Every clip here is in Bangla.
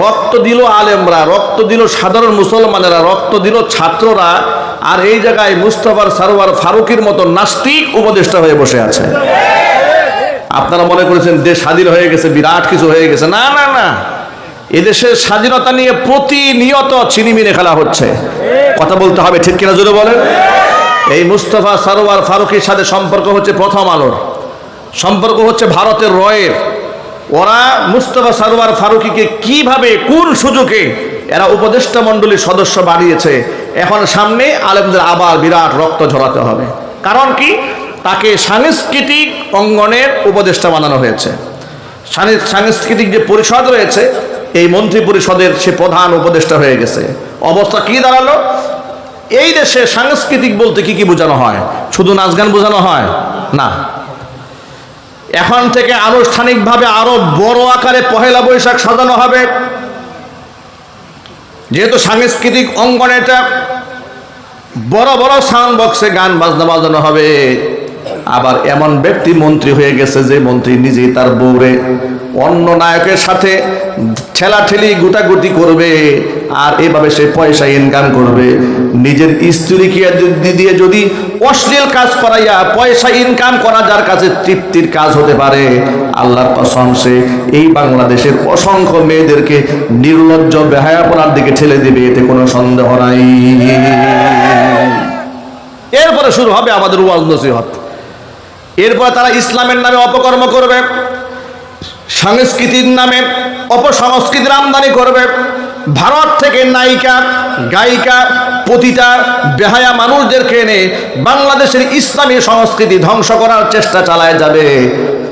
রক্ত দিল আলেমরা, রক্ত দিল সাধারণ মুসলমানেরা, রক্ত দিল ছাত্ররা, আর এই জায়গায় মুস্তাফা সরওয়ার ফারুকীর মতো নাস্তিক উপদেষ্টা হয়ে বসে আছে। আপনারা মনে করেছেন দেশ স্বাধীন হয়ে গেছে, বিরাট কিছু হয়ে গেছে। না না না, এদেশের স্বাধীনতা নিয়ে প্রতিনিয়ত ছিনিমিনি খেলা হচ্ছে। কথা বলতে হবে, ঠিক কিনা জোরে বলেন। এই মুস্তাফা সরওয়ার ফারুকীর সাথে সম্পর্ক হচ্ছে প্রথম আলোর, সম্পর্ক হচ্ছে ভারতের রয়ের। ওরা মুস্তাফা সরওয়ার ফারুকীকে কিভাবে, কোন সুযোগে এরা উপদেষ্টা মণ্ডলীর সদস্য বানিয়েছে, এখন সামনে আলেমদের আবার বিরাট রক্ত ঝরাতে হবে। কারণ কি? তাকে সাংস্কৃতিক অঙ্গনের উপদেষ্টা বানানো হয়েছে। সাংস্কৃতিক যে পরিষদ রয়েছে, এই মন্ত্রী পরিষদের সে প্রধান উপদেষ্টা হয়ে গেছে। অবস্থা কি দাঁড়ালো? এই দেশে সাংস্কৃতিক বলতে কি কি বোঝানো হয়? শুধু নাচ গান বোঝানো হয় না, এখন থেকে আনুষ্ঠানিকভাবে আরো বড় আকারে পহেলা বৈশাখ সাজানো হবে। যেহেতু সাংস্কৃতিক অঙ্গনে এটা বড় বড় সাউন্ড বক্সে গান বাজনা বাজানো হবে। আবার এমন ব্যক্তি মন্ত্রী হয়ে গেছে যে মন্ত্রী নিজেই তার বউরে অন্য নায়কের সাথে ঠেলাঠেলি গুটাগুটি করবে, আর এভাবে সে পয়সা ইনকাম করবে। নিজের স্ত্রীকে দিয়ে যদি অশ্লীল কাজ করাইয়া পয়সা ইনকাম করা যার কাছে তৃপ্তির কাজ হতে পারে, আল্লাহর কসম সে এই বাংলাদেশের অসংখ্য মেয়েদেরকে নির্লজ্জ বেহায়াপনার দিকে ঠেলে দেবে, এতে কোনো সন্দেহ নাই। এরপরে শুরু হবে আমাদের ওয়াজ নসিহত। এরপরে তারা ইসলামের নামে অপকর্ম করবে, সংস্কৃতির নামে অপসংস্কৃতির আমদানি করবে। ভারত থেকে নায়িকা, গায়িকা, পতিতা, বেহায়া মানুষদেরকে এনে বাংলাদেশের ইসলামী সংস্কৃতি ধ্বংস করার চেষ্টা চালায় যাবে।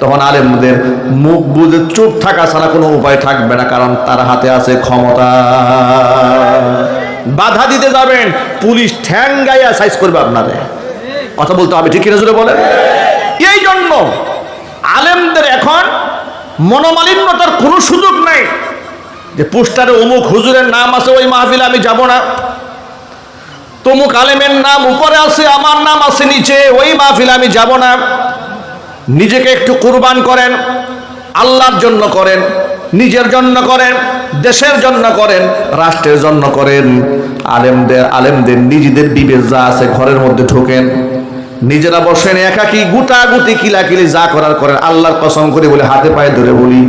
তখন আলেমদের মুখ বুঝে চুপ থাকা ছাড়া কোনো উপায় থাকবে না, কারণ তার হাতে আছে ক্ষমতা। বাধা দিতে যাবেন, পুলিশ ঠ্যাং গাইয়া সাইজ করবে আপনাদের। কথা বলতে হবে, ঠিক কিনা জোরে বলেন। এই জন্য আলেমদের এখন মনোমালিন্যতার কোনো সুযোগ নাই যে পোস্টারে অমুক হুজুরের নাম আছে, ওই মাহফিলে আমি যাব না। তমুক আলেমের নাম উপরে আছে, আমার নাম আছে নিচে, ওই মাহফিলে আমি যাব না। নিজেকে একটু কুরবান করেন, আল্লাহর জন্য করেন, নিজের জন্য করেন, দেশের জন্য করেন, রাষ্ট্রের জন্য করেন। আলেমদের নিজেদের বিবেক যা আছে ঘরের মধ্যে ঢোকেন, নিজেরা বসেন একাকি গুটাগুটি কিলাকিলি যা করার করেন। আল্লাহর কসম করে বলে হাতে পায়ে ধরে বলি,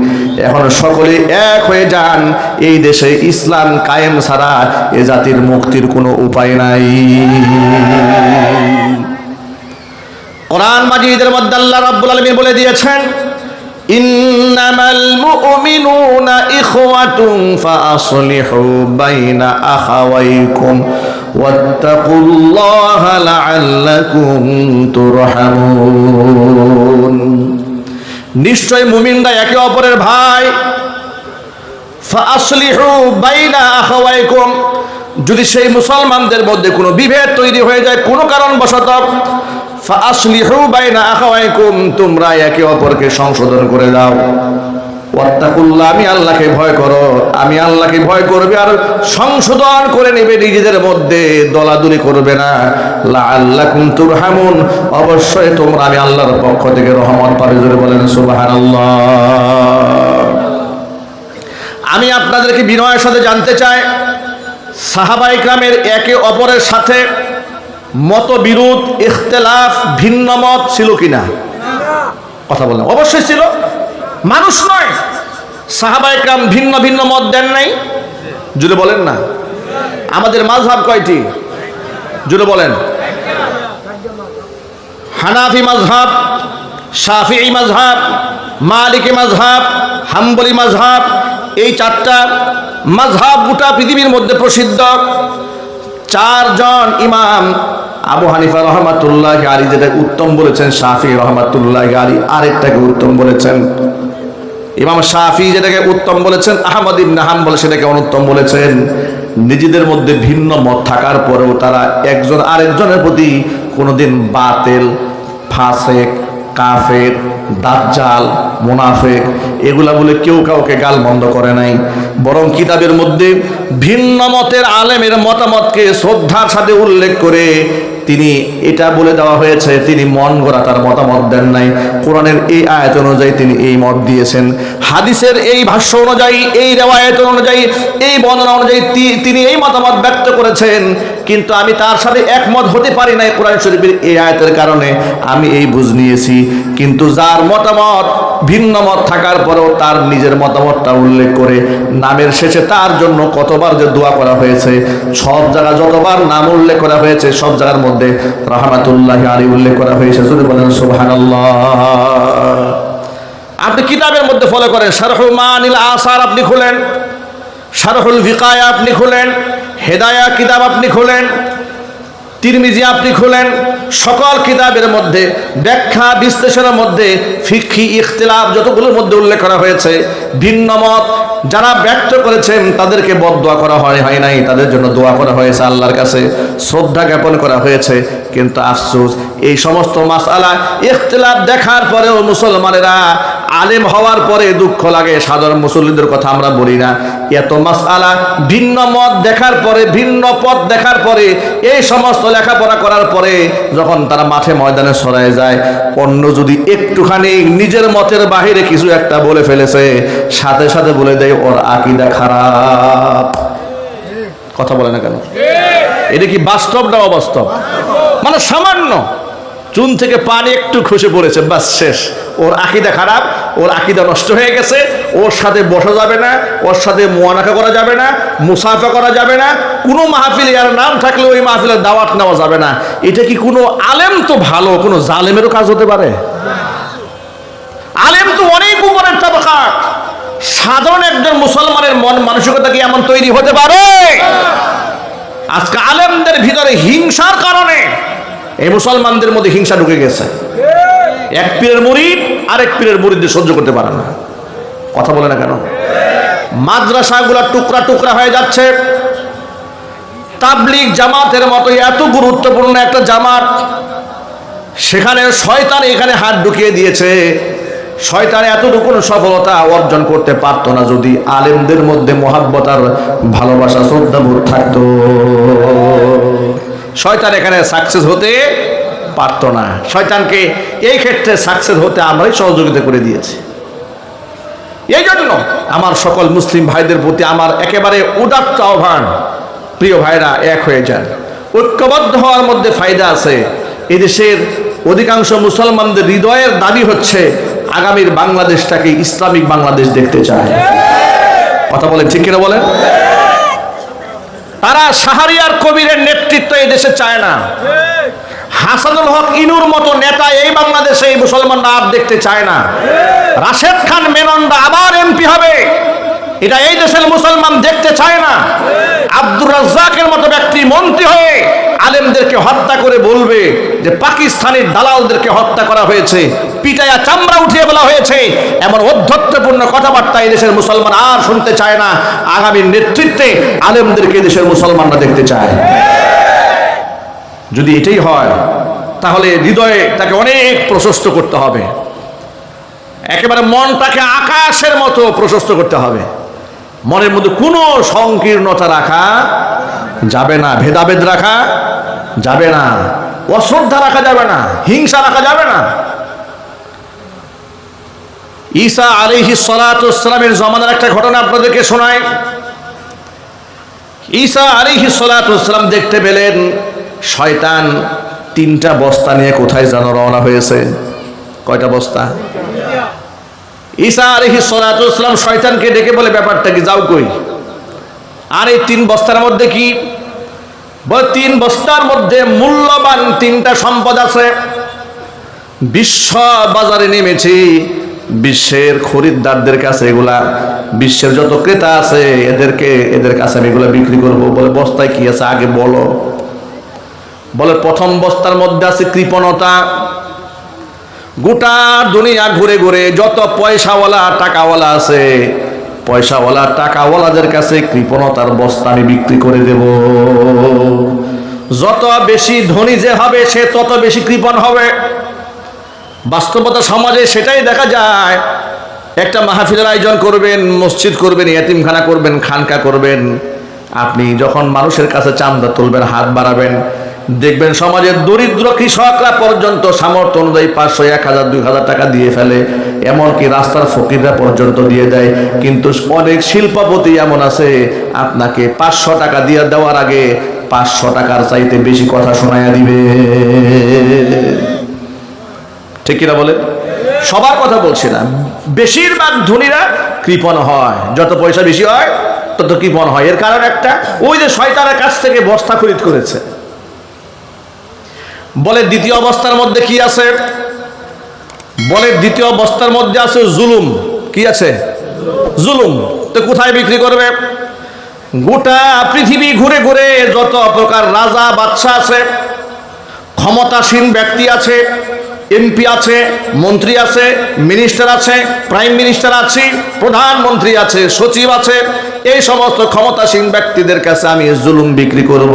এখন সকলে এক হয়ে যান। এই দেশে ইসলাম কায়েম ছাড়া এ জাতির মুক্তির কোনো উপায় নাই। কোরআন মাজিদের মধ্যে আল্লাহ রাব্বুল আলামিন বলে দিয়েছেন, ইন্নামাল মুমিনুনা ইখওয়াতুন ফাআসলিহু বাইনা আখাওয়াইকুম ওয়াত্তাকুল্লাহা লাআল্লাকুম তুরহামুন। নিশ্চয় মুমিনরা একে অপরের ভাই। ফাআসলিহু বাইনা আখাওয়াইকুম, যদি সেই মুসলমানদের মধ্যে কোনো বিভেদ তৈরি হয়ে যায় কোনো কারণবশত, ফাআসলিহু বাইনা আখাওয়াইকুম, তোমরা একে অপরকে সংশোধন করে দাও। ওয়াত্তাকুল্লাহ, আমি আল্লাহকে ভয় করো। আমি আল্লাহকে ভয় করবে আর সংশোধন করে নেবে, নিজেদের মধ্যে দলাদলি করবে না। লাআল্লাকুম তুরহামুন, অবশ্যই তোমরা আমি আল্লাহর পক্ষ থেকে রহমত পাবে। জোরে বলেন সুবহানাল্লাহ। আমি আপনাদেরকে বিনয়ের সাথে জানতে চাই, সাহাবায়ে কেরামের একে অপরের সাথে মতবিরোধ, ইখতিলাফ, ভিন্ন মত ছিল কিনা? কথা বলেন। অবশ্যই ছিল, মানুষ নয়। সাহাবায়ে কেরাম ভিন্ন ভিন্ন মত দেন নাই? জুড়ে বলেন না। আমাদের মাযহাব কয়টি? জুড়ে বলেন। হানাফি মাযহাব, শাফিঈ মাযহাব, মালিকি মাযহাব, হাম্বলি মাযহাব, এই চারটা মাযহাব গোটা পৃথিবীর মধ্যে প্রসিদ্ধ। চারজন ইমাম, আবু হানিফা রহমাতুল্লাহি আলাইহি যেটা উত্তম বলেছেন, শাফিঈ রহমাতুল্লাহি আলাইহি আরেকটাকে উত্তম বলেছেন। ইমাম শাফিঈ যেটাকে উত্তম বলেছেন, আহমদ ইবনে হাম্বল সেটাকে অনুত্তম বলেছেন। নিজেদের মধ্যে ভিন্ন মত থাকার পরেও তারা একজন আরেকজনের প্রতি কোনোদিন বাতিল, ফাসিক, কাফের, দাজ্জাল, মুনাফিক এগুলা বলে কেউ কাউকে গালমন্দ করে নাই। বরং কিতাবের মধ্যে ভিন্ন মতের আলেমের মতামতকে শ্রদ্ধার সাথে উল্লেখ করে তিনি এটা বলে দেওয়া হয়েছে, তিনি মন গড়া তার মতামত দেন নাই। কোরআনের এই আয়াত অনুযায়ী তিনি এই মত দিয়েছেন, হাদিসের এই ভাষ্য অনুযায়ী, এই রিওয়ায়াত অনুযায়ী, এই বর্ণনা অনুযায়ী তিনি এই মতামত ব্যক্ত করেছেন। কিন্তু আমি তার সাথে একমত হতে পারি নাই কোরআন শরীফের এই আয়াতের কারণে, আমি এই বুঝ নিয়েছি। কিন্তু যার মতামত ভিন্ন মত থাকার পরেও তার নিজের মতামতটা উল্লেখ করে নামের শেষে তার জন্য কতবার যে দোয়া করা হয়েছে, সব জায়গা যতবার নাম উল্লেখ করা হয়েছে সব জায়গার মধ্যে রাহমাতুল্লাহি আলাইহি উল্লেখ করা হয়েছে। যদি বলেন সুবহানাল্লাহ। আপনি কিতাবের মধ্যে ফলো করেন, শারহুল মানিল আসার আপনি খুলেন, শারহুল ভিকায়া আপনি খুলেন, হেদায়া কিতাব আপনি খুলেন, তিরমিজি আপনি খুলেন, সকল কিতাবের মধ্যে ব্যাখ্যা বিশ্লেষণের মধ্যে ফিকহি ইখতিলাফ যতগুলোর মধ্যে উল্লেখ করা হয়েছে, ভিন্ন মত যারা ব্যক্ত করেছেন তাদেরকে বদদোয়া করা হয় নাই, তাদের জন্য দোয়া করা হয়েছে, আল্লাহর কাছে শ্রদ্ধা জ্ঞাপন করা হয়েছে। কিন্তু আফসোস, এই সমস্ত মাসআলা ইখতিলাফ দেখার পরেও মুসলমানেরা আলেম হওয়ার পরে দুঃখ লাগে, সাধারণ মুসল্লিদের কথা আমরা বলি না, এত মাসআলা ভিন্ন মত দেখার পরে, ভিন্ন পথ দেখার পরে, এই সমস্ত লেখাপড়া করার পরে যখন তারা মাঠে ময়দানে ছড়ায় যায়, অন্য যদি একটুখানি নিজের মতের বাহিরে কিছু একটা বলে ফেলেছে, সাথে সাথে বলে দেয় ওর আকীদা খারাপ। কথা বলে না কেন? এটা কি বাস্তব না অবাস্তব? মানে সামান্য চুন থেকে পানি একটু খসে পড়েছে, বাস শেষ, ওর আকীদা খারাপ, ওর আকীদা নষ্ট হয়ে গেছে, ওর সাথে বসা যাবে না, ওর সাথে মুআনাকা করা যাবে না, মুসাফা করা যাবে না, কোনো মাহফিলে আর নাম থাকলে ওই মাহফিলের দাওয়াত নেওয়া যাবে না। এটা কি কোনো আলেম তো ভালো, কোনো জালেমেরও কাজ হতে পারে? আলেম তো অনেক উপরের তাবাকা, সাধারণ একজন মুসলমানের মন মানসিকতা কি এমন তৈরি হতে পারে? আজকে আলেমদের ভিতরে হিংসার কারণে এই মুসলমানদের মধ্যে হিংসা ঢুকে গেছে। এক পীরের মুরিদ আরেক পীরের মুরিদদের সহ্য করতে পারে না। কথা বলে না কেন? মাদ্রাসাগুলো টুকরা টুকরা হয়ে যাচ্ছে। তাবলিগ জামাতের মতো এত গুরুত্বপূর্ণ একটা জামাত, সেখানে শয়তান এখানে হাত ঢুকিয়ে দিয়েছে। শয়তান এতটুকু সফলতা অর্জন করতে পারতো না যদি আলেমদের মধ্যে মহাব্বত আর ভালোবাসা শ্রদ্ধাবোধ থাকতো। শয়তান এখানে সাকসেস হতে পারতো না। শয়তানকে এই ক্ষেত্রে সাকসেস হতে আমরাই সহযোগিতা করে দিয়েছি। এই জন্য আমার সকল মুসলিম ভাইদের প্রতি আমার একেবারে উদাত্ত আহ্বান, প্রিয় ভাইরা এক হয়ে যান, ঐক্যবদ্ধ হওয়ার মধ্যে ফায়দা আছে। এদেশের অধিকাংশ মুসলমানদের হৃদয়ের দাবি হচ্ছে আগামীর বাংলাদেশটাকে ইসলামিক বাংলাদেশ দেখতে চায়। কথা বলেন ঠিক কিনা বলেন? তারা শাহরিয়ার কবিরের নেতৃত্ব এই দেশে চায় না। হাসানুল হক ইনুর মতো নেতা এই বাংলাদেশে এই মুসলমানরা আর দেখতে চায় না। রাশেদ খান মেননরা আবার এমপি হবে, এটা এই দেশের মুসলমান দেখতে চায় না। আব্দুর রাজ্জাকের মতো ব্যক্তি মন্ত্রী হয়ে আলেমদেরকে হত্যা করে বলবে যে পাকিস্তানি দালালদেরকে হত্যা করা হয়েছে, পিটায়া চামড়া উঠিয়ে বলা হয়েছে, এমন অধ্যত্বপূর্ণ কথাবার্তা এই দেশের মুসলমান আর শুনতে চায় না। আগামী নেতৃত্বে আলেমদেরকে দেশের মুসলমানরা দেখতে চায়। যদি এটাই হয় তাহলে হৃদয়ে তাকে অনেক প্রশস্ত করতে হবে, একেবারে মনটাকে আকাশের মতো প্রশস্ত করতে হবে। মনের মধ্যে কোনো সংকীর্ণতা রাখা যাবে না, ভেদাভেদ রাখা যাবে না, অশ্রদ্ধা রাখা যাবে না, হিংসা রাখা যাবে না। ঈসা আলাইহিস সালাতু ওয়াস সালামের জমানার একটা ঘটনা আপনাদেরকে শোনায়। ঈসা আলাইহিস সালাতু ওয়াস সালাম দেখতে পেলেন শয়তান 3টা বস্তা নিয়ে কোথায় যেন রওনা হয়েছে। কয়টা বস্তা? ঈসা আলাইহিস সালাতু ওয়াস সালাম শয়তানকে ডেকে বলে, ব্যাপারটা কি, যাও কই? আর এই 3 বস্তার মধ্যে কি? বলে 3 বস্তার মধ্যে মূল্যবান 3টা সম্পদ আছে। বিশ্ব বাজারে নেমেছি, বিশ্বের খরিদ্দারদের কাছে এগুলা, বিশ্বের যত ক্রেতা আছে এদের কাছে আমি এগুলা বিক্রি করবো। বলে বস্তায় কি আছে আগে বলো। বলে প্রথম বস্তার মধ্যে আছে কৃপণতা। গোটা দুনিয়া ঘুরে ঘুরে যত পয়সাওয়ালা টাকাওয়ালা আছে, পয়সাওয়ালা টাকাওয়ালাদের কাছে কৃপণতার বস্তা আমি বিক্রি করে দেব। যত বেশি ধনী যে হবে সে তত বেশি কৃপণ হবে। বাস্তবতা সমাজে সেটাই দেখা যায়। একটা মাহফিলের আয়োজন করবেন, মসজিদ করবেন, ইয়াতিমখানা করবেন, খানকা করবেন, আপনি যখন মানুষের কাছে চাঁদা তুলবেন, হাত বাড়াবেন, দেখবেন সমাজের দরিদ্র কৃষকরা পর্যন্ত সামর্থ্য অনুযায়ী 500, 1000, 2000 টাকা দিয়ে ফেলে, এমনকি রাস্তার ফকিররা পর্যন্ত দিয়ে দেয়। কিন্তু অনেক শিল্পপতি এমন আছে, আপনাকে 500 টাকা দিয়ে দেওয়ার আগে 500 টাকার চাইতে বেশি কথা শোনায়া দিবে। ঠিক কিনা বলেন? সবার কথা বলছি না, বেশিরভাগ ধনীরা কৃপণ হয়। যত পয়সা বেশি হয় তত কৃপণ হয়। এর কারণ একটা, ওই যে শয়তানের কাছ থেকে বস্তা খরিদ করেছে। বলে দ্বিতীয় অবস্থার মধ্যে কি আছে? বলে দ্বিতীয় অবস্থার মধ্যে আছে জুলুম। কি আছে? জুলুম। তো কোথায় বিক্রি করবে? গোটা পৃথিবী ঘুরে ঘুরে যত প্রকার রাজা বাদশা আছে, ক্ষমতাসীন ব্যক্তি আছে, এমপি আছে, মন্ত্রী আছে, মিনিস্টার আছে, প্রাইম মিনিস্টার আছে, প্রধানমন্ত্রী আছে, সচিব আছে, এই সমস্ত ক্ষমতাসীন ব্যক্তিদের কাছে আমি জুলুম বিক্রি করব।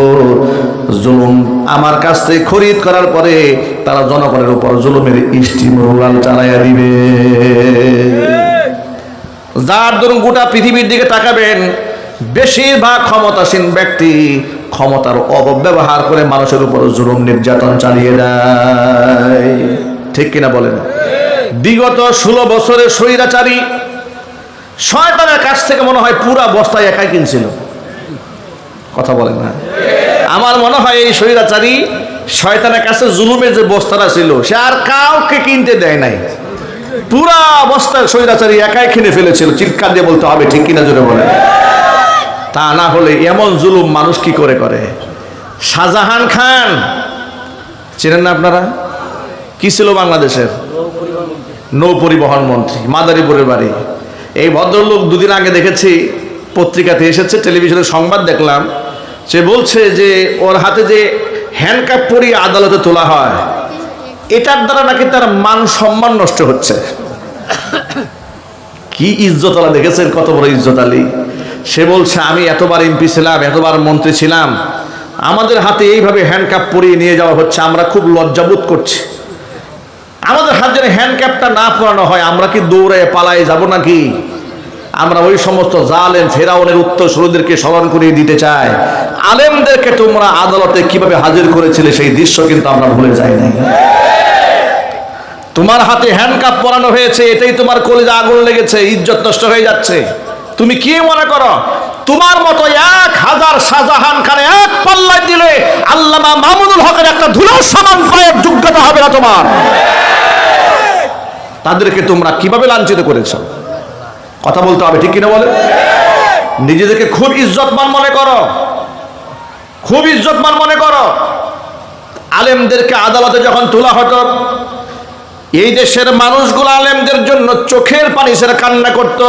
জুলুম আমার কাছ থেকে খরিদ করার পরে তারা জনগণের উপর জুলুমের স্টিমরোলাল চালাইয়া দিবে। যার দরুন গোটা পৃথিবীর দিকে তাকাবেন, বেশিরভাগ ক্ষমতাসীন ব্যক্তি ক্ষমতার অপব্যবহার করে মানুষের উপর জুলুম নির্যাতন চালিয়ে দেয়। ঠিক কিনা বলেন? বিগত 16 বছরে স্বৈরাচারী শয়তানের কাছ থেকে মনে হয় পুরা বস্তা একাই কিনছিল। কথা বলেন না? আমার মনে হয় এই স্বৈরাচারী শয়তানের কাছে জুলুমের যে বস্তাটা ছিল সে আর কাউকে কিনতে দেয় নাই। পুরা বস্তা স্বৈরাচারী একাই কিনে ফেলেছিল। চিৎকার দিয়ে বলতে হবে, ঠিক কিনা জোরে বলেন? তা না হলে এমন জুলুম মানুষ কি করে করে? শাহজাহান খান চেনেন না আপনারা? কি ছিল বাংলাদেশের? নৌ পরিবহন মন্ত্রী, মাদারীপুরের বাড়ি। এই ভদ্রলোক দুদিন আগে দেখেছি পত্রিকাতে এসেছে, টেলিভিশনে সংবাদ দেখলাম, সে বলছে যে ওর হাতে যে হ্যান্ডকাপ পরিয়ে আদালতে তোলা হয়, এটার দ্বারা নাকি তার মান সম্মান নষ্ট হচ্ছে। কি ইজ্জত আলা দেখেছেন? কত বড় ইজ্জত আলী। সে বলছে আমি এতবার এমপি ছিলাম, এতবার মন্ত্রী ছিলাম, আমাদের হাতে এইভাবে হ্যান্ডকাপ পরিয়ে নিয়ে যাওয়া হচ্ছে, আমরা খুব লজ্জাবোধ করছি। আমাদের হাতে যদি হ্যান্ডকাপটা না পরানো হয় আমরা কি দৌড়ে পালায় যাব নাকি? আমরা ওই সমস্ত জালেম ফেরাউনের উত্তরসূরিদেরকে স্মরণ করিয়ে দিতে চাই, আলেমদেরকে তোমরা আদালতে কিভাবে হাজির করেছিলে সেই দৃশ্য কিন্তু আমরা ভুলে যাই নাই। তোমার হাতে হ্যান্ডকাপ পরানো হয়েছে, এটাই তোমার কলিজা আগুন লেগেছে, ইজ্জত নষ্ট হয়ে যাচ্ছে। তুমি কি মনে করো তোমার মতো 1000 শাহজাহান খানে এক পাল্লায় দিলে আল্লামা মামুনুল হকের একটা ধুলোর সমান পায়ের যোগ্যতা হবে না তোমার? তাদেরকে তোমরা কিভাবে লাঞ্ছিত করেছো? কথা বলতে হবে, ঠিক কিনা বলে? নিজেদেরকে খুব ইজ্জতমান মনে করো, খুব ইজ্জতমান মনে করো। আলেমদেরকে আদালতে যখন তোলা হতো, এই দেশের মানুষগুলো আলেমদের জন্য চোখের পানি ছেড়ে কান্না করত,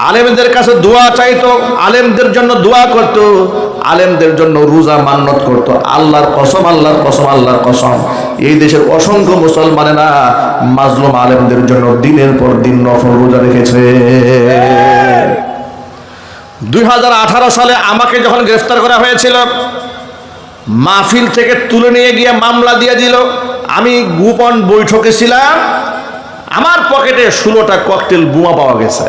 আলেমদের কাছে দোয়া চাইতো, আলেমদের জন্য দোয়া করত, আলেমদের জন্য রোজা মান্নত করত। আল্লাহর কসম, আল্লাহর কসম, আল্লাহর কসম, এই দেশের অসংখ্য মুসলমানেরা মাজলুম আলেমদের জন্য দিনের পর দিন নফল রোজা রেখেছে। 2018 সালে আমাকে যখন গ্রেফতার করা হয়েছিল, মাহফিল থেকে তুলে নিয়ে গিয়ে মামলা দিয়ে দিল। আমি গোপন বৈঠকে ছিলাম, আমার পকেটে 16টা ককটেল বোমা পাওয়া গেছে,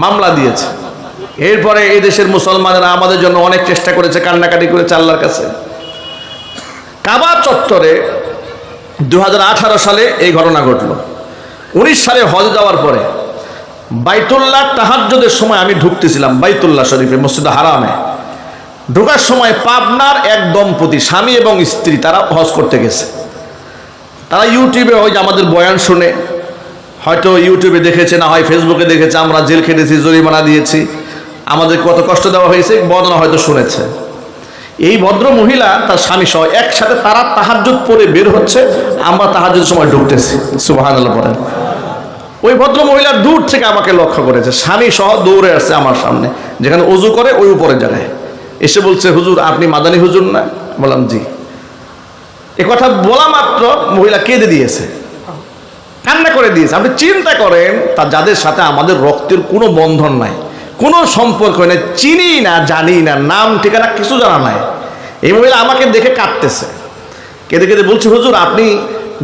মামলা দিয়েছে। এরপরে এই দেশের মুসলমানেরা আমাদের জন্য অনেক চেষ্টা করেছে, কান্নাকাটি করেছে আল্লাহর কাছে। কাবা চত্বরে 2018 সালে এই ঘটনা ঘটলো। 19 সালে হজ যাওয়ার পরে বাইতুল্লাহ তাহাজ্জুদের সময় আমি ঢুকতেছিলাম বাইতুল্লাহ শরীফে, মসজিদে হারামে। ঢোকার সময় পাবনার এক দম্পতি, স্বামী এবং স্ত্রী, তারা হজ করতে গেছে। তারা ইউটিউবে ওই যে আমাদের বয়ান শুনে, হয়তো ইউটিউবে দেখেছে, না হয় ফেসবুকে দেখেছে, আমরা জেল খেটেছি, জরিমানা দিয়েছি, আমাদের কত কষ্ট দেওয়া হয়েছে, বর্ণনা হয়তো শুনেছে। এই ভদ্র মহিলা তার স্বামী সহ একসাথে তারা তাহাজ্জুদ পড়ে বের হচ্ছে, আমরা তাহাজ্জুদের সময় ঢুকতেছি। সুবহানাল্লাহ পড়েন। ওই ভদ্র মহিলা দূর থেকে আমাকে লক্ষ্য করেছে, স্বামী সহ দৌড়ে আসছে আমার সামনে, যেখানে ওযু করে ওই উপরের জায়গায় এসে বলছে, হুজুর আপনি মাদানী হুজুর না? বললাম জি। এ কথা বলা মাত্র মহিলা কেঁদে দিয়েছে, কান্না করে দিয়েছে। আপনি চিন্তা করেন, তা যাদের সাথে আমাদের রক্তের কোনো বন্ধন নাই, কোনো সম্পর্ক নেই, চিনি না, জানি না, নাম ঠিকানা কিছু জানা নাই, এই মহিলা আমাকে দেখে কাঁদতেছে, কেঁদে কেঁদে বলছে, হুজুর আপনি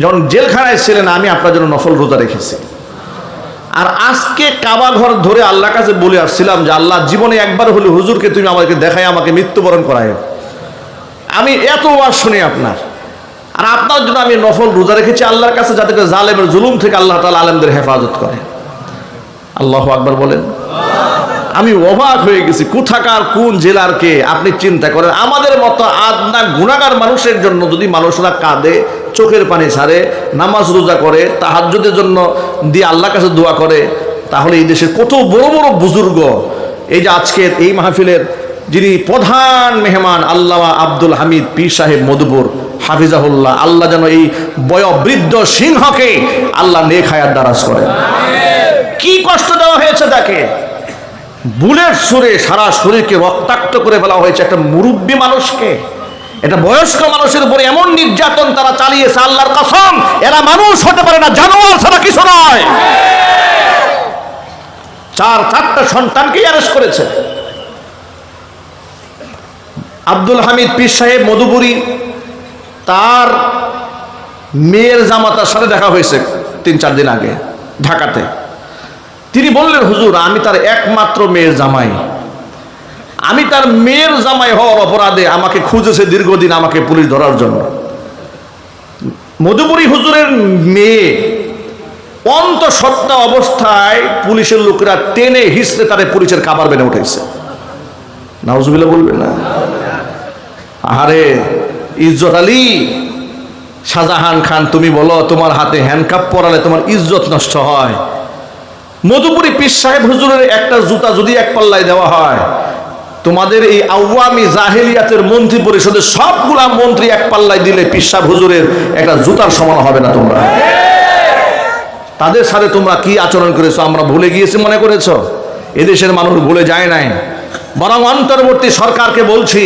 যখন জেলখানায় ছিলেন আমি আপনার জন্য নফল রোজা রেখেছি, আর আজকে কাবা ঘর ধরে আল্লাহর কাছে বলে আসছিলাম যে আল্লাহ, জীবনে একবার হলে হুজুরকে তুমি আমাকে দেখায়, আমাকে মৃত্যুবরণ করায়। আমি এত ওয়াজ শুনি আপনার, আর আপনার জন্য আমি নফল রোজা রেখেছি আল্লাহর কাছে, যাতে করে জালেমের জুলুম থেকে আল্লাহ তাআলা আলেমদের হেফাজত করে। আল্লাহু আকবার বলেন। আমি অবাক হয়ে গেছি, কোথাকার কোন জেলার কে আপনি চিন্তা করেন। আমাদের মতো আদনা গুনাহগার মানুষের জন্য যদি মানুষরা কাঁদে, চোখের পানি ছাড়ে, নামাজ রোজা করে, তাহাজ্জুদের জন্য দিয়ে আল্লাহর কাছে দোয়া করে, তাহলে এই দেশের কত বড় বড় বুজুর্গ, এই যে আজকের এই মাহফিলের যিনি প্রধান মেহমান আল্লামা আব্দুল হামিদ পীর সাহেব মধুপুর হাফিজাহুল্লাহ, আল্লাহ যেন এই বয়োবৃদ্ধ সিংহকে আল্লাহ নেক হায়াত দারাজ করেন। কি কষ্ট দেওয়া হয়েছে তাকে, বুলেট ছুঁড়ে সারা শরীরকে রক্তাক্ত করে ফেলা হয়েছে একটা মুরব্বী মানুষকে। এটা বয়স্ক মানুষের উপরে এমন নির্যাতন তারা চালিয়েছে, আল্লাহর কসম এরা মানুষ হতে পারে না, জানোয়ার ছাড়া কিছু নয়। 4-4টা সন্তানকে অ্যারেস্ট করেছে। আব্দুল হামিদ পীর সাহেব মধুপুরী, তার মেয়ের জামাতার সাথে দেখা হয়েছে 3-4 দিন আগে ঢাকাতে। তিনি বললেন, হুজুর আমি তার একমাত্র মেয়ের জামাই, আমি তার মেয়ের জামাই হওয়ার অপরাধে আমাকে খুঁজেছে দীর্ঘদিন, আমাকে পুলিশ ধরার জন্য। মধুপুরী হুজুরের মেয়ে অন্তঃসত্ত্বা অবস্থায় পুলিশের লোকেরা টেনে হিসড়ে তারে পুলিশের কাবার বেনে উঠেছে। নাউজুবিল্লাহ বলবেন না? আরে ইজ্জত আলী, শাহজাহান খান, তুমি বলো তোমার হাতে হ্যান্ডকাপ পরালে তোমার ইজ্জত নষ্ট হয়? মধুপুরী পীর সাহেব হুজুরের একটা জুতা যদি এক পাল্লায় দেওয়া হয়, তোমাদের এই আওয়ামী জাহেলিয়াতের মন্ত্রী পরিষদের সবগুলা মন্ত্রী এক পাল্লায় দিলে পীর সাহেব হুজুরের একটা জুতার সমান হবে না। তোমরা তাদের সাথে তোমরা কি আচরণ করেছো আমরা ভুলে গিয়েছি মনে করেছো? এদেশের মানুষ ভুলে যায় নাই। বরং অন্তর্বর্তী সরকারকে বলছি,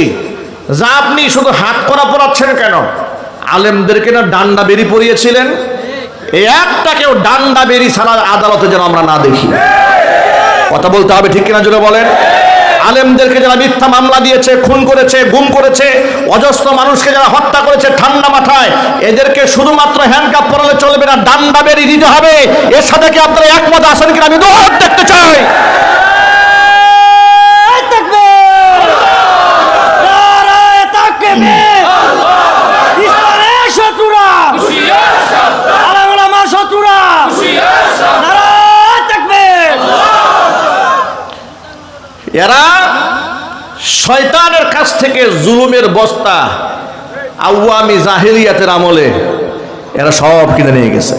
যা আপনি শুধু হাত করা পড়াচ্ছেন কেন? আলেমদেরকে না ডান্ডা বেরি পরিয়েছিলেন, এই একটাকেও ডান্ডা বেরি ছাড়া আদালতে যেন আমরা না দেখি। কথা বলতে হবে, ঠিক কিনা জোরে বলেন। আলেমদেরকে যারা মিথ্যা মামলা দিয়েছে, খুন করেছে, গুম করেছে, অজস্র মানুষকে যারা হত্যা করেছে ঠান্ডা মাথায়, এদেরকে শুধুমাত্র হ্যান্ডকাপ পরালে চলবে না, ডান্ডা বেরি দিতে হবে। এর সাথে কি আপনারা একমত আছেন কিনা আমি দৌড় দেখতে চাই। এরা শয়তানের কাছ থেকে জুলুমের বস্তা আওয়ামী জাহেলিয়াতের আমলে এরা সব কিনে নিয়ে গেছে,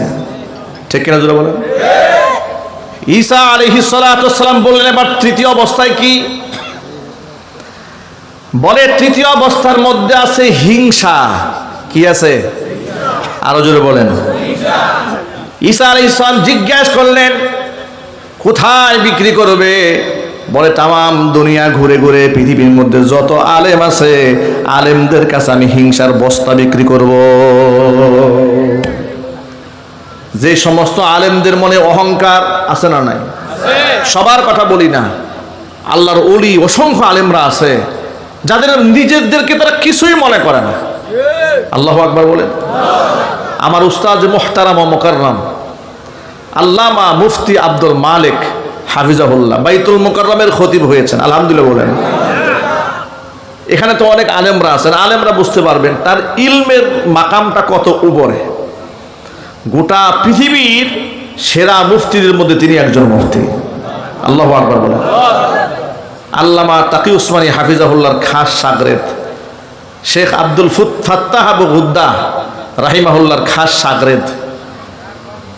ঠিক কিনা জোরে বলেন। ঈসা আলাইহিস সালাতু ওয়াস সালাম বললেন, এবার তৃতীয় অবস্থায় কি বলে? তৃতীয় অবস্থার মধ্যে আছে হিংসা। কি আছে? আরো জোরে বলেন। ঈসা আলাইহিস সালাম জিজ্ঞাসা করলেন, কোথায় বিক্রি করবে? বলে, তাম দুনিয়া ঘুরে ঘুরে পৃথিবীর মধ্যে যত আলেম আছে, আলেমদের কাছে আমি হিংসার বস্তা বিক্রি করব। যে সমস্ত আলেমদের মনে অহংকার আছে না নাই? সবার কথা বলি না, আল্লাহর ওলি অসংখ্য আলেমরা আছে যাদের নিজেদেরকে তারা কিছুই মনে করে না। আল্লাহু আকবার বলেন। আমার উস্তাদ মুহতারাম ও মুকাররম আল্লামা মুফতি আব্দুল মালিক হাফিজাহুল্লাহ বাইতুল মুকাররমের খতিব হয়েছেন, আলহামদুলিল্লাহ বলেন। এখানে তো অনেক আলেমরা আছেন, আলেমরা বুঝতে পারবেন তার ইলমের মাকামটা কত উপরে। গোটা পৃথিবীর সেরা মুফতিদের মধ্যে তিনি একজন মুফতি। আল্লাহু আকবার বলেন। আল্লামা তাকি উসমানী হাফিজাহুল্লাহর খাস শাগরেদ শেখ আব্দুল ফাত্তাহ আবু গুদ্দা রাহিমাহুল্লাহর খাস শাগরেদ,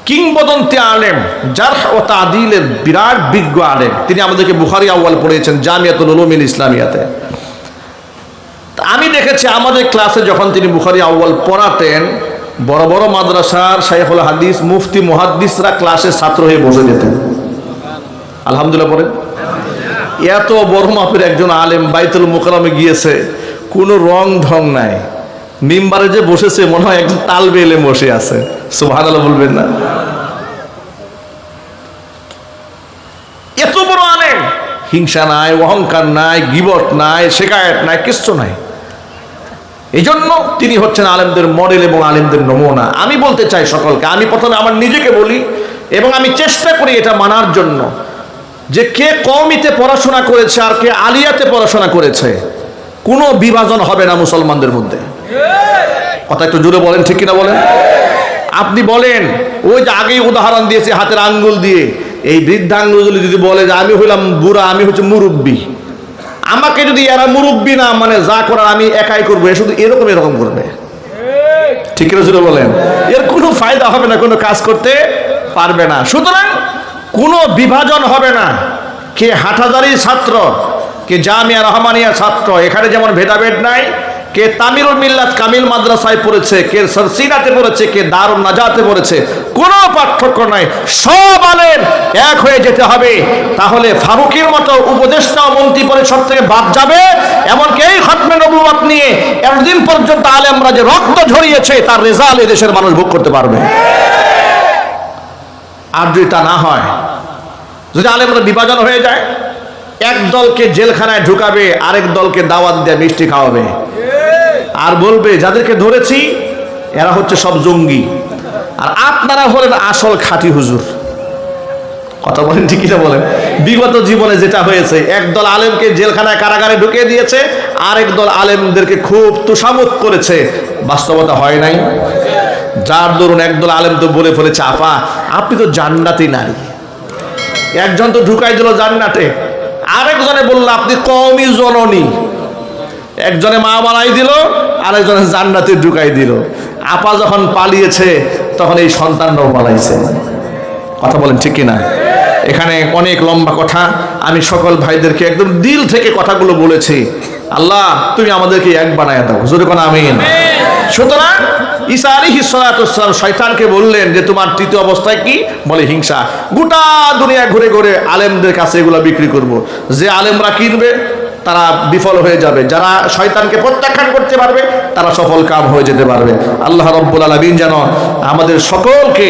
কিংবদন্তি আলেম, জারহ ও তাদিলের বিরাট বিজ্ঞ আলেম। তিনি আমাদেরকে বুখারী আউয়াল পড়িয়েছেন জামিয়াতুল উলুমিল ইসলামিয়াতে। আমি দেখেছি আমাদের ক্লাসে যখন তিনি বুখারী আউয়াল পড়াতেন, বড় বড় মাদ্রাসার শাইখুল হাদিস মুফতি মুহাদ্দিসরা ক্লাসে ছাত্র হয়ে বসে যেতেন। আলহামদুলিল্লাহ বলেন। এত বড় মাপের একজন আলেম বাইতুল মুকাররমে গিয়েছে, কোনো রং ঢং নাই, মিম্বারে যে বসেছে মনে হয় একজন তালবে এলেম বসে আছে। সুবহানাল্লাহ বলবেন না? এত বড় আলেম, হিংসা নাই, অহংকার নাই, গীবত নাই, শিকায়েত নাই, কিচ্ছু নাই। এই জন্য তিনি হচ্ছেন আলেমদের মডেল এবং আলেমদের নমুনা। আমি বলতে চাই সকলকে, আমি প্রথমে আমার নিজেকে বলি, এবং আমি চেষ্টা করি এটা মানার জন্য যে কে কওমিতে পড়াশোনা করেছে আর কে আলিয়াতে পড়াশোনা করেছে, কোনো বিভাজন হবে না মুসলমানদের মধ্যে। কথা একটু জোরে বলেন, ঠিক কিনা বলেন? আপনি বলেন, ওই যে আগেই উদাহরণ দিয়েছে হাতের আঙ্গুল দিয়ে, এই বৃদ্ধাঙ্গুলগুলি যদি বলে যে আমি হইলাম বুড়া, আমি হচ্ছে মুরব্বী, আমাকে যদি এরা মুরব্বী না মানে যা করার আমি একাই করবো, শুধু এরকম এরকম করবে, ঠিক কিনা জোরে বলেন? এর কোনো ফায়দা হবে না, কোনো কাজ করতে পারবে না। সুতরাং কোনো বিভাজন হবে না। কে হাটহাজারীর ছাত্র, কে জামিয়া রহমানিয়া ছাত্র, এখানে যেমন ভেদাভেদ নাই। কে তামিরুল মিল্লাত কামিল মাদ্রাসায় পড়েছে, কে সরসিনাতে পড়েছে, কে দারুন নাজাতে পড়েছে, কোনো পার্থক্য নাই। সব আলেম এক হয়ে যেতে হবে। তাহলে ফারুকের মতো উপদেষ্টা মন্ত্রী পরিষদ থেকে বাদ যাবে। এমনকি এই খতমে নবুয়ত নিয়ে এতদিন পর্যন্ত আলেমরা যে রক্ত ঝরিয়েছে তার রেজাল্ট এই দেশের মানুষ ভোগ করতে পারবে। আর যদি তা না হয়, যদি আলেমরা বিভাজন হয়ে যায়, এক দলকে জেলখানায় ঢুকাবে, আরেক দলকে দাওয়াত দিয়ে মিষ্টি খাওয়াবে, আর বলবে যাদেরকে ধরেছি এরা হচ্ছে সব জঙ্গি, আর আপনারা হলেন আসল খাঁটি হুজুর। কথা বলেন, ঠিক কিনা বলেন? বিগত জীবনে যেটা হয়েছে, একদল আলেমকে জেলখানায় কারাগারে ঢুকিয়ে দিয়েছে, আরেক দল আলেমদেরকে খুব তুষামত করেছে। বাস্তবতা হয় নাই? যার দরুন একদল আলেম তো বলে ফেলেছে, আপা আপনি তো জান্নাতি নারী। একজন তো ঢুকাই দিল জান্নাতে, আরেকজনে বলল আপনি কওমি জননী। একজনে মা বানাই দিল, আরেকজনে জান্নাতে ঢুকাই দিল। আপা যখন পালিয়েছে তখন এই সন্তানরাও পালাইছে। কথা বলেন, ঠিক কিনা? এখানে অনেক লম্বা কথা, আমি সকল ভাইদেরকে একদম দিল থেকে কথাগুলো বলেছি। আল্লাহ তুমি আমাদেরকে এক বানায় দাও, জোরে কোন আমিন। সুতরাং ঈসা আলাইহিস সালাতু ওয়াস সালাম শয়তানকে বললেন যে তোমার তৃতীয় অবস্থায় কি? বলে হিংসা। গোটা দুনিয়া ঘুরে ঘুরে আলেমদের কাছে এগুলো বিক্রি করব। যে আলেমরা কিনবে তারা বিফল হয়ে যাবে, যারা শয়তানকে প্রত্যাখ্যান করতে পারবে তারা সফল কাম হয়ে যেতে পারবে। আল্লাহ রাব্বুল আলামিন যেন আমাদের সকলকে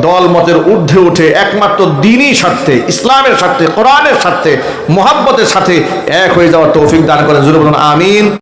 দল মতের ঊর্ধ্বে উঠে একমাত্র দ্বীনি স্বার্থে, ইসলামের স্বার্থে, কোরআনের স্বার্থে, মুহাব্বতের সাথে এক হয়ে যাওয়ার তৌফিক দান করেন। জোরে বলুন আমিন।